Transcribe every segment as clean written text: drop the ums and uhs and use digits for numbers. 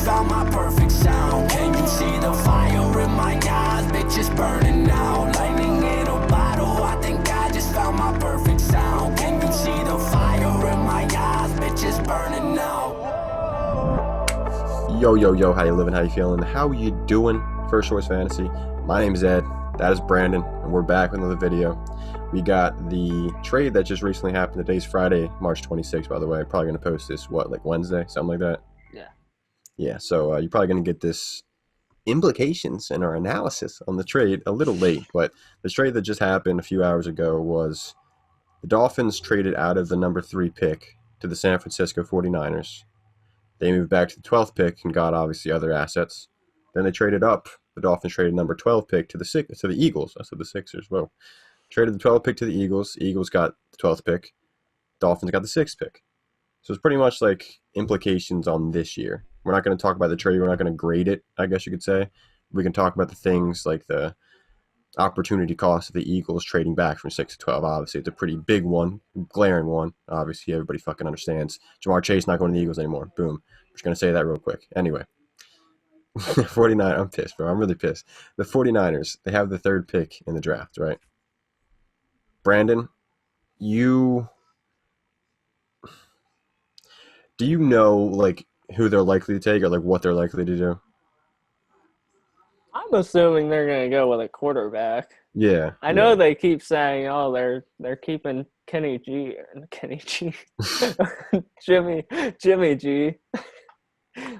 found my perfect sound. Can you see the fire in my eyes? Bitch, it's burning out. Lightning in a bottle. I think I just found my perfect sound. Can you see the fire in my eyes? Bitch, it's burning out. Yo, how you living? How you feeling? How you doing? First Choice Fantasy. My name is Ed. That is Brandon, and we're back with another video. We got the trade that just recently happened. Today's Friday, March 26th, by the way. Probably going to post this, like Wednesday? Something like that? Yeah, so you're probably going to get this implications and our analysis on the trade a little late, but the trade that just happened a few hours ago was the Dolphins traded out of the number 3 pick to the San Francisco 49ers. They moved back to the 12th pick and got, obviously, other assets. Then they traded up. The Dolphins traded number 12 pick to the Eagles. I said the Sixers. Whoa. Traded the 12th pick to the Eagles. Eagles got the 12th pick. Dolphins got the 6th pick. So it's pretty much like implications on this year. We're not going to talk about the trade. We're not going to grade it, I guess you could say. We can talk about the things like the opportunity cost of the Eagles trading back from 6 to 12. Obviously, it's a pretty big one, glaring one. Obviously, everybody fucking understands. Jamar Chase not going to the Eagles anymore. Boom. I'm just going to say that real quick. Anyway. 49, I'm pissed, bro. I'm really pissed. The 49ers, they have the 3rd pick in the draft, right? Brandon, do you know, like, who they're likely to take or, like, what they're likely to do? I'm assuming they're going to go with a quarterback. Yeah. I know they keep saying, oh, they're keeping Jimmy G.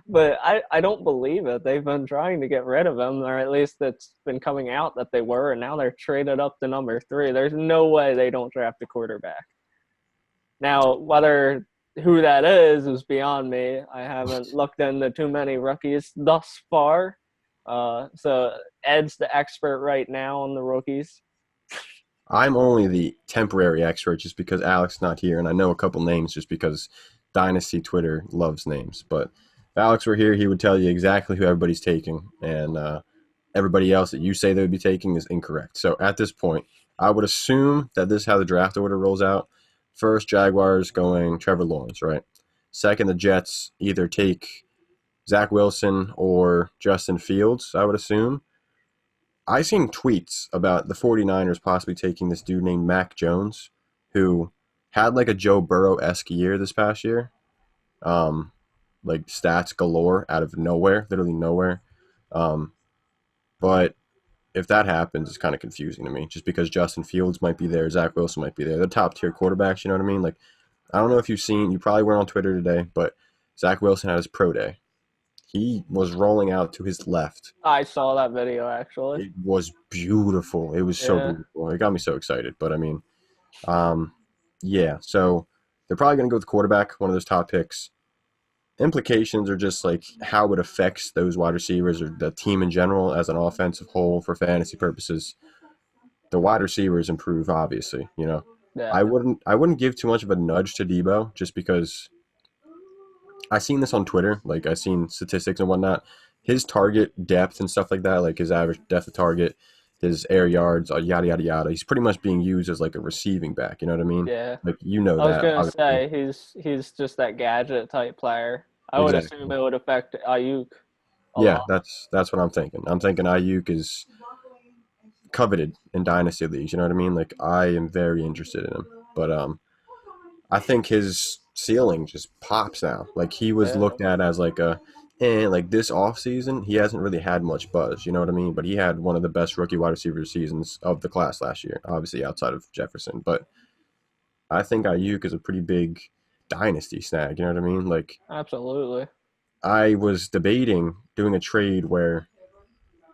But I don't believe it. They've been trying to get rid of him, or at least it's been coming out that they were, and now they're traded up to number 3. There's no way they don't draft a quarterback. Now, who that is beyond me. I haven't looked into too many rookies thus far. So Ed's the expert right now on the rookies. I'm only the temporary expert just because Alex's not here, and I know a couple names just because Dynasty Twitter loves names. But if Alex were here, he would tell you exactly who everybody's taking, and everybody else that you say they would be taking is incorrect. So at this point, I would assume that this is how the draft order rolls out. First, Jaguars going Trevor Lawrence, right? Second, the Jets either take Zach Wilson or Justin Fields, I would assume. I seen tweets about the 49ers possibly taking this dude named Mac Jones, who had like a Joe Burrow-esque year this past year. Like stats galore out of nowhere, literally nowhere. But if that happens, it's kind of confusing to me, just because Justin Fields might be there, Zach Wilson might be there. They're top-tier quarterbacks, you know what I mean? Like, I don't know if you probably weren't on Twitter today, but Zach Wilson had his pro day. He was rolling out to his left. I saw that video, actually. It was beautiful. It was so beautiful. It got me so excited. But, I mean, yeah. So they're probably going to go with quarterback, one of those top picks. Implications are just like how it affects those wide receivers or the team in general as an offensive whole for fantasy purposes. The wide receivers improve, obviously. You know, Yeah. I wouldn't give too much of a nudge to Debo just because I seen this on Twitter. Like I seen statistics and whatnot. His target depth and stuff like that, like his average depth of target, his air yards, yada yada yada. He's pretty much being used as like a receiving back. You know what I mean? Yeah. Like you know I was that. gonna say he's just that gadget type player. I would assume it would affect Ayuk. Yeah, that's what I'm thinking. I'm thinking Ayuk is coveted in dynasty leagues. You know what I mean? Like I am very interested in him, but I think his ceiling just pops now. Like he was looked at as like like this offseason, he hasn't really had much buzz, you know what I mean? But he had one of the best rookie wide receiver seasons of the class last year, obviously outside of Jefferson. But I think Ayuk is a pretty big dynasty snag, you know what I mean? Like Absolutely. I was debating doing a trade where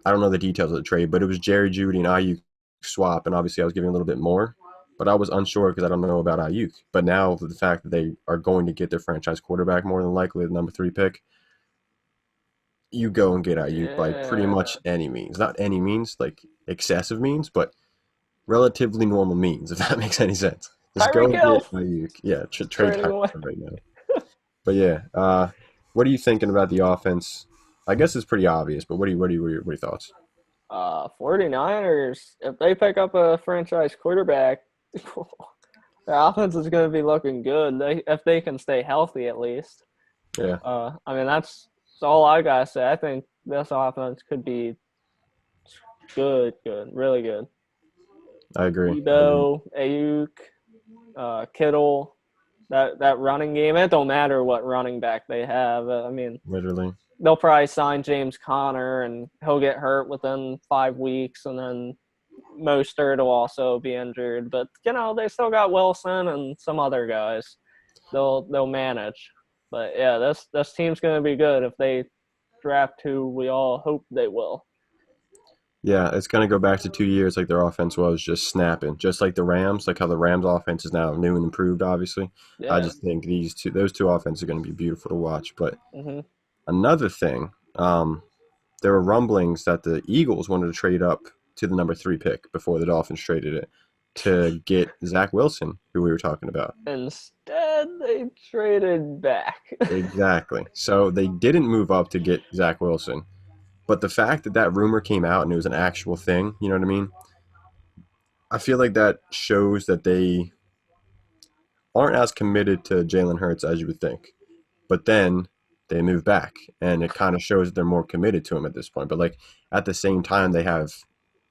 I don't know the details of the trade, but it was Jerry Jeudy and Ayuk swap, and obviously I was giving a little bit more. But I was unsure because I don't know about Ayuk. But now the fact that they are going to get their franchise quarterback more than likely, the number 3 pick, you go and get Ayuk by pretty much any means. Not any means, like excessive means, but relatively normal means, if that makes any sense. Just go and get Ayuk. Yeah, trade Tyreek right now. But yeah, what are you thinking about the offense? I guess it's pretty obvious, but what are your thoughts? 49ers, if they pick up a franchise quarterback, their offense is going to be looking good. If they can stay healthy at least. Yeah. I mean, that's That's all I gotta say. I think this offense could be good, really good. I agree. Debo, Ayuk, Kittle, that running game. It don't matter what running back they have. I mean, Literally. they'll probably sign James Conner, and he'll get hurt within 5 weeks, and then Mostert will also be injured. But they still got Wilson and some other guys. They'll manage. But yeah, this team's gonna be good if they draft who we all hope they will. Yeah, it's going to go back to 2 years like their offense was just snapping, just like the Rams, like how the Rams offense is now new and improved, obviously. I Yeah. just think those two offenses are going to be beautiful to watch. But hmm another thing, there were rumblings that the Eagles wanted to trade up to the number 3 pick before the Dolphins traded it to get Zach Wilson, who we were talking about. Instead, they traded back. Exactly. So they didn't move up to get Zach Wilson. But the fact that that rumor came out and it was an actual thing, you know what I mean? I feel like that shows that they aren't as committed to Jalen Hurts as you would think. But then they move back, and it kind of shows that they're more committed to him at this point. But like at the same time, they have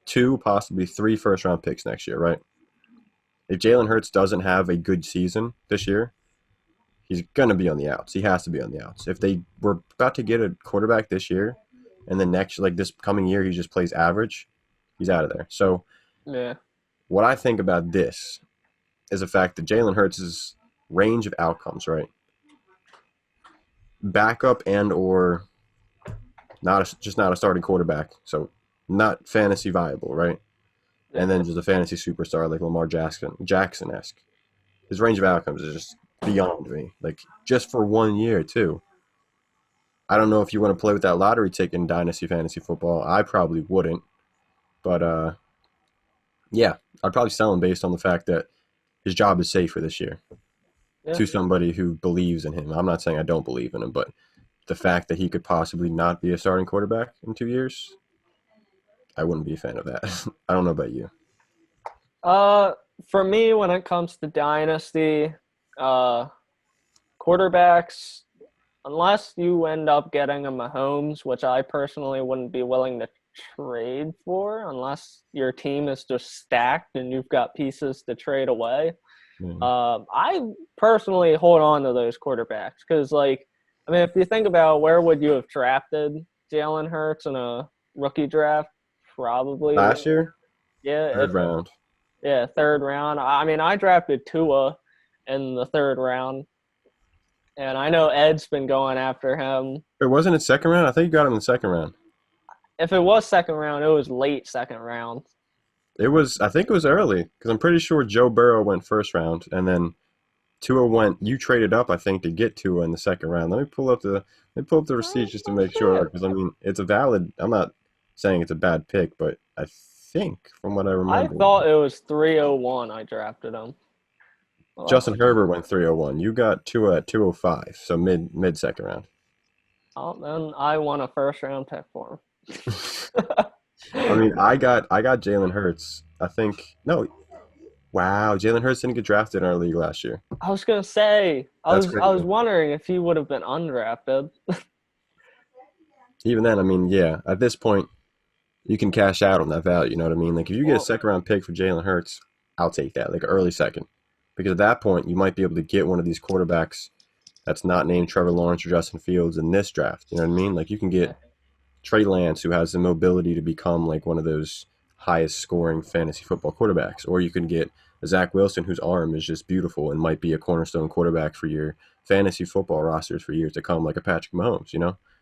2, possibly 3 first-round picks next year, right? If Jalen Hurts doesn't have a good season this year, he's gonna be on the outs. He has to be on the outs. If they were about to get a quarterback this year, and then next, like this coming year, he just plays average, he's out of there. So Yeah. what I think about this is the fact that Jalen Hurts' range of outcomes, right? Backup and or just not a starting quarterback, so not fantasy viable, right? And then just a fantasy superstar like Lamar Jackson-esque. His range of outcomes is just beyond me. Like just for 1 year too. I don't know if you want to play with that lottery ticket in Dynasty fantasy football. I probably wouldn't, but yeah, I'd probably sell him based on the fact that his job is safe for this year Yeah. to somebody who believes in him. I'm not saying I don't believe in him, but the fact that he could possibly not be a starting quarterback in 2 years, I wouldn't be a fan of that. I don't know about you. For me, when it comes to Dynasty, quarterbacks, unless you end up getting a Mahomes, which I personally wouldn't be willing to trade for unless your team is just stacked and you've got pieces to trade away. I personally hold on to those quarterbacks because, if you think about where would you have drafted Jalen Hurts in a rookie draft? Probably Last year, yeah, third round. Yeah, third round. I drafted Tua in the third round, and I know Ed's been going after him. It wasn't it second round? I think you got him in the second round. If it was second round, it was late second round. I think it was early because I'm pretty sure Joe Burrow went first round, and then Tua went. You traded up, I think, to get Tua in the second round. Let me pull up the receipts just to make sure because it's a valid. I'm not saying it's a bad pick, but I think from what I remember, I thought it was 301. I drafted him. Well, Justin Herbert went 301. You got Tua at 205, so mid second round. Oh, then I won a first round pick for him. I got Jalen Hurts. I think no. Wow, Jalen Hurts didn't get drafted in our league last year. I was gonna say I That's was crazy. wondering if he would have been undrafted. Even then, yeah, at this point, you can cash out on that value. You know what I mean? Like if you get a second round pick for Jalen Hurts, I'll take that, like an early second, because at that point you might be able to get one of these quarterbacks that's not named Trevor Lawrence or Justin Fields in this draft. You know what I mean? Like you can get Trey Lance, who has the mobility to become like one of those highest scoring fantasy football quarterbacks, or you can get Zach Wilson, whose arm is just beautiful and might be a cornerstone quarterback for your fantasy football rosters for years to come, like a Patrick Mahomes.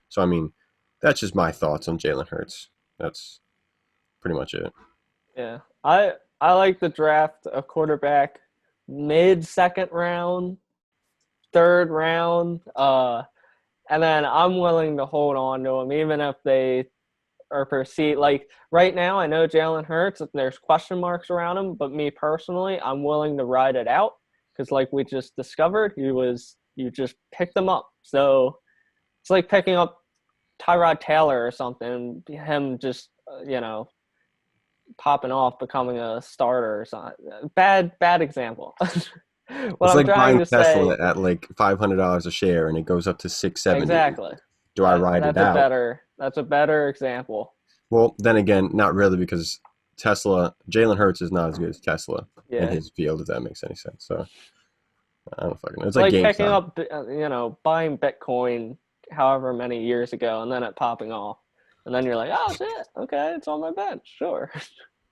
So that's just my thoughts on Jalen Hurts. That's pretty much it. Yeah, I like to draft a quarterback mid second round, third round, and then I'm willing to hold on to them even if they are perceived. Like right now, I know Jalen Hurts. There's question marks around him, but me personally, I'm willing to ride it out because, like we just discovered, you just picked him up. So it's like picking up Tyrod Taylor or something. Him just popping off, becoming a starter or something. Bad example. What It's I'm like trying buying to Tesla say at like $500 a share, and it goes up to 670. exactly. Do I ride it That's out? a better example. Well, then again, not really because Jalen Hurts is not as good as Tesla in Yeah. his field, if that makes any sense. So I don't fucking know. It's It's like like picking GameStop. up, buying Bitcoin however many years ago and then it popping off. And then you're like, oh shit, okay, it's on my bench, sure.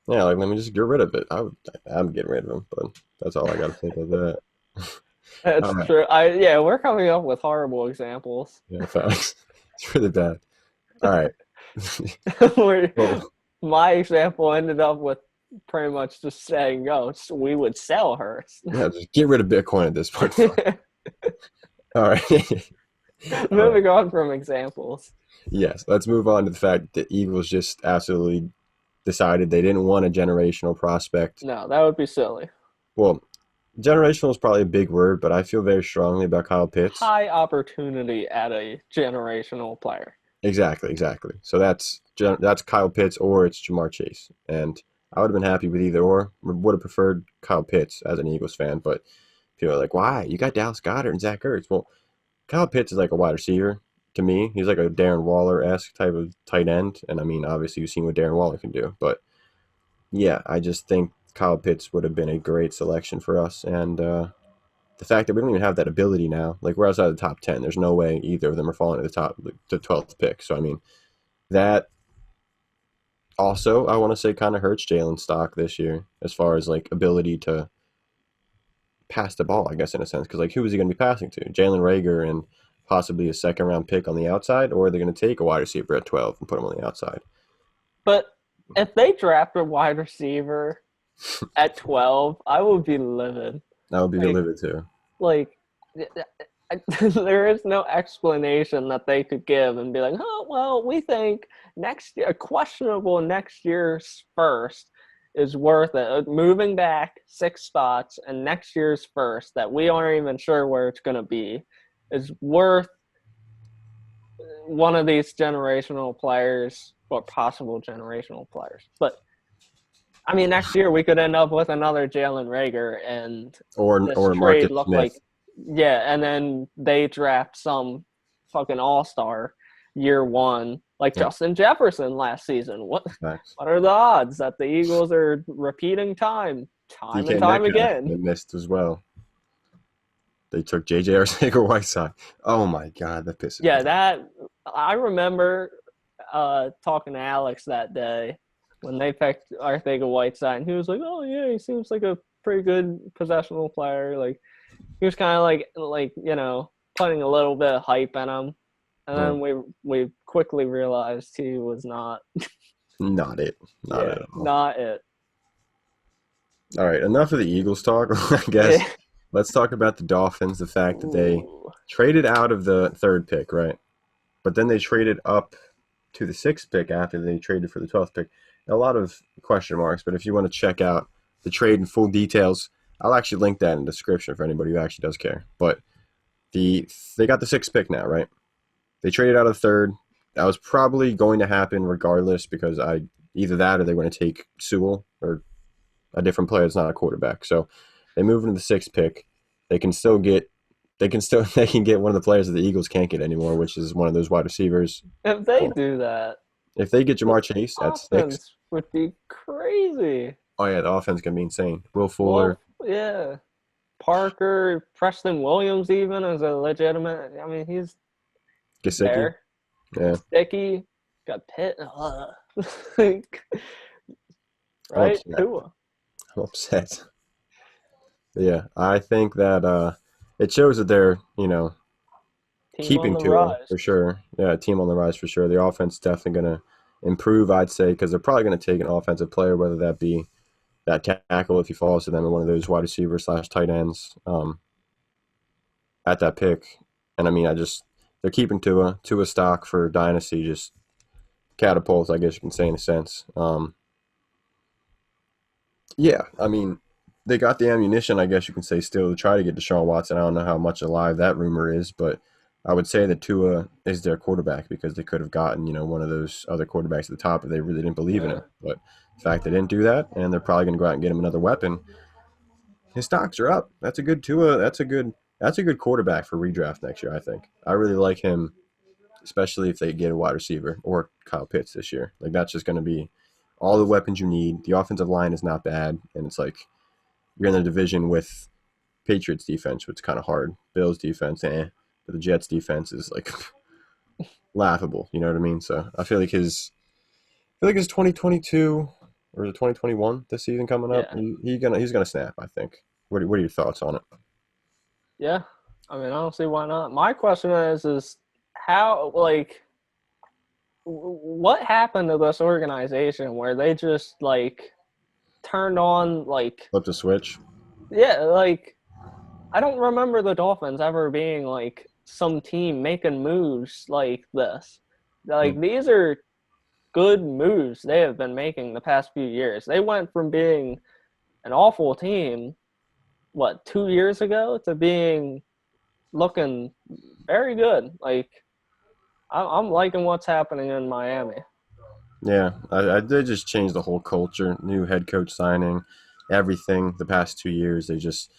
Yeah, like let me just get rid of it. I'm getting rid of him, but that's all I got to say about that. All It's right. true. We're coming up with horrible examples. Yeah, facts. It's really bad. All right. Where Well, my example ended up with pretty much just saying, "Oh, we would sell her." yeah, just get rid of Bitcoin at this point. All right. All right. Moving on from examples. Yes, let's move on to the fact that the Eagles just absolutely decided they didn't want a generational prospect. No, that would be silly. Well, generational is probably a big word, but I feel very strongly about Kyle Pitts. High opportunity at a generational player. Exactly. So that's Kyle Pitts or it's Jamar Chase, and I would have been happy with either or. Would have preferred Kyle Pitts as an Eagles fan, but people are like, "Why? You got Dallas Goedert and Zach Ertz." Well, Kyle Pitts is like a wide receiver to me. He's like a Darren Waller-esque type of tight end, and I mean, obviously you've seen what Darren Waller can do, but yeah, I just think Kyle Pitts would have been a great selection for us, and the fact that we don't even have that ability now, like we're outside the top 10, there's no way either of them are falling to the top, the 12th pick. So I mean, that also I want to say kind of hurts Jalen's stock this year as far as like ability to pass the ball, I guess in a sense, because like who is he going to be passing to? Jalen Reagor and possibly a second round pick on the outside, or are they going to take a wide receiver at 12 and put him on the outside? But if they draft a wide receiver at 12, I would be livid. That would be Like, livid too. like there is no explanation that they could give and be like, oh, well, we think next year, a questionable next year's first is worth it. Moving back 6 spots and next year's first that we aren't even sure where it's going to be is worth one of these generational players or possible generational players. But I mean, next year we could end up with another Jalen Reagor, and Or this or trade Marcus looked Smith. like, yeah, and then they draft some fucking all-star year one, like Yeah. Justin Jefferson last season. What Facts. are the odds that the Eagles are repeating time and DK time Metcalf they again? missed as well. They took JJ Arcega-Whiteside. Oh my god, that pisses me Yeah, off. that I remember talking to Alex that day when they picked Arcega-Whiteside, and he was like, "Oh yeah, he seems like a pretty good possessional player." Like he was kind of like putting a little bit of hype in him, and Yeah. then we quickly realized he was not. Not it. Not at all. Not it. All right, enough of the Eagles talk, I guess. Yeah. Let's talk about the Dolphins, the fact that they Ooh. traded out of the 3rd pick, right? But then they traded up to the 6th pick after they traded for the 12th pick. A lot of question marks, but if you want to check out the trade in full details, I'll actually link that in the description for anybody who actually does care. But they got the 6th pick now, right? They traded out of the 3rd. That was probably going to happen regardless because either that or they were going to take Sewell or a different player that's not a quarterback. So they move into the 6th pick. They can get one of the players that the Eagles can't get anymore, which is one of those wide receivers. If they do that, If they get Jamar Chase at 6, offense would be crazy. oh yeah, the offense can be insane. Will Fuller, Well, yeah. Parker, Preston Williams, even as a legitimate. I mean, he's Gesicki, there. yeah, Sticky, got Pitt. Like, right? upset. Tua. I'm upset. But yeah, I think that it shows that they're Team keeping on the Tua rise. for sure. Yeah, team on the rise for sure. The offense is definitely going to improve, I'd say, because they're probably going to take an offensive player, whether that be that tackle if he falls to them or one of those wide receivers / tight ends at that pick. And I mean, they're keeping Tua stock for Dynasty, just catapults, I guess you can say in a sense. Yeah, I mean, they got the ammunition, I guess you can say, still to try to get Deshaun Watson. I don't know how much alive that rumor is, but I would say that Tua is their quarterback because they could have gotten, one of those other quarterbacks at the top if they really didn't believe in him. But the fact they didn't do that, and they're probably going to go out and get him another weapon, his stocks are up. That's a good Tua. That's a good quarterback for redraft next year, I think. I really like him especially if they get a wide receiver or Kyle Pitts this year. Like that's just going to be all the weapons you need. The offensive line is not bad, and it's like you're in the division with Patriots defense, which is kind of hard. Bills defense, but the Jets defense is like laughable. You know what I mean? So I feel like his 2022 or the 2021 this season coming up. Yeah. He's gonna snap. I think. What are your thoughts on it? Yeah. I mean, I don't see why not. My question is how, like, what happened to this organization where they just, like, turned on, like, Flip the switch. yeah, like, I don't remember the Dolphins ever being, like, some team making moves like this. Like, these are good moves they have been making the past few years. They went from being an awful team, 2 years ago, to being looking very good. Like, I'm liking what's happening in Miami. Yeah, I did just change the whole culture. New head coach signing, everything. The past 2 years, they just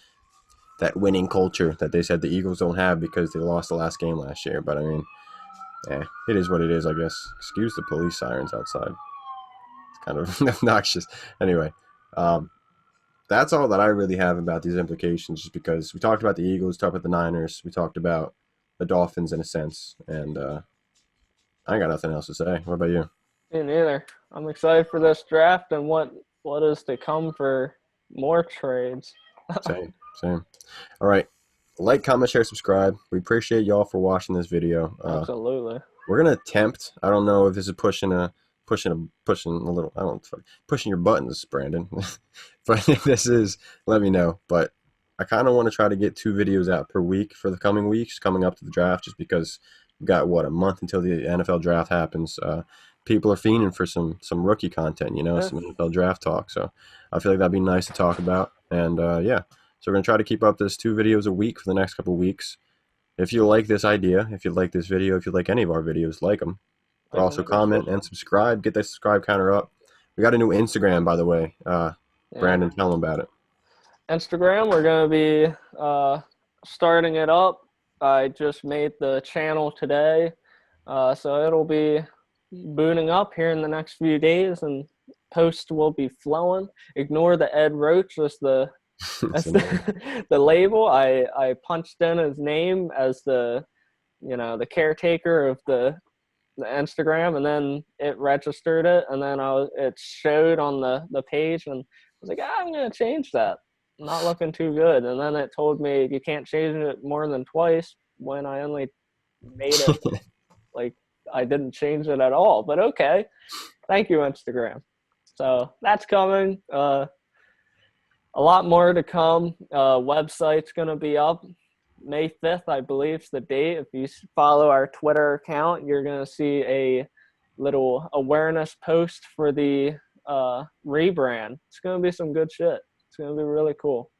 that winning culture that they said the Eagles don't have because they lost the last game last year. But I mean, it is what it is, I guess. Excuse the police sirens outside. It's kind of obnoxious. Anyway, that's all that I really have about these implications, just because we talked about the Eagles, talked about the Niners, we talked about the Dolphins in a sense, and I ain't got nothing else to say. What about you? Me neither. I'm excited for this draft and what is to come for more trades. Same. All right. Like, comment, share, subscribe. We appreciate y'all for watching this video. Absolutely. We're gonna attempt. I don't know if this is pushing a little. I don't know, pushing your buttons, Brandon. But if this is, let me know. But I kind of want to try to get 2 videos out per week for the coming weeks, coming up to the draft, just because we've got a month until the NFL draft happens. People are fiending for some rookie content, some NFL draft talk. So I feel like that'd be nice to talk about. And yeah, so we're gonna try to keep up this 2 videos a week for the next couple of weeks. If you like this idea, if you like this video, if you like any of our videos, like them. But also comment and subscribe. Get that subscribe counter up. We got a new Instagram, by the way. Brandon, tell them about it. Instagram, we're going to be starting it up. I just made the channel today. So it'll be booting up here in the next few days, and posts will be flowing. Ignore the Ed Roach as the label. I punched in his name as the caretaker of the Instagram, and then it registered it, and then it showed on the page, and I was like, I'm gonna change that. Not looking too good. And then it told me you can't change it more than twice, when I only made it like I didn't change it at all. But okay, thank you, Instagram. So that's coming. A lot more to come. Website's gonna be up May 5th, I believe, is the date. If you follow our Twitter account, you're going to see a little awareness post for the rebrand. It's going to be some good shit. It's going to be really cool.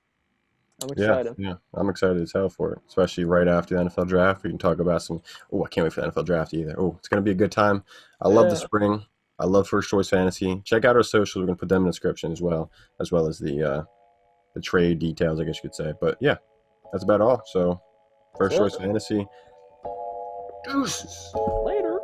I'm excited. Yeah, I'm excited as hell for it, especially right after the NFL draft. We can talk about some. Oh, I can't wait for the NFL draft either. Oh, it's going to be a good time. I love the spring. I love First Choice Fantasy. Check out our socials. We're going to put them in the description as well as the trade details, I guess you could say. But yeah. That's about all. So, First Choice Fantasy. Deuces. Later.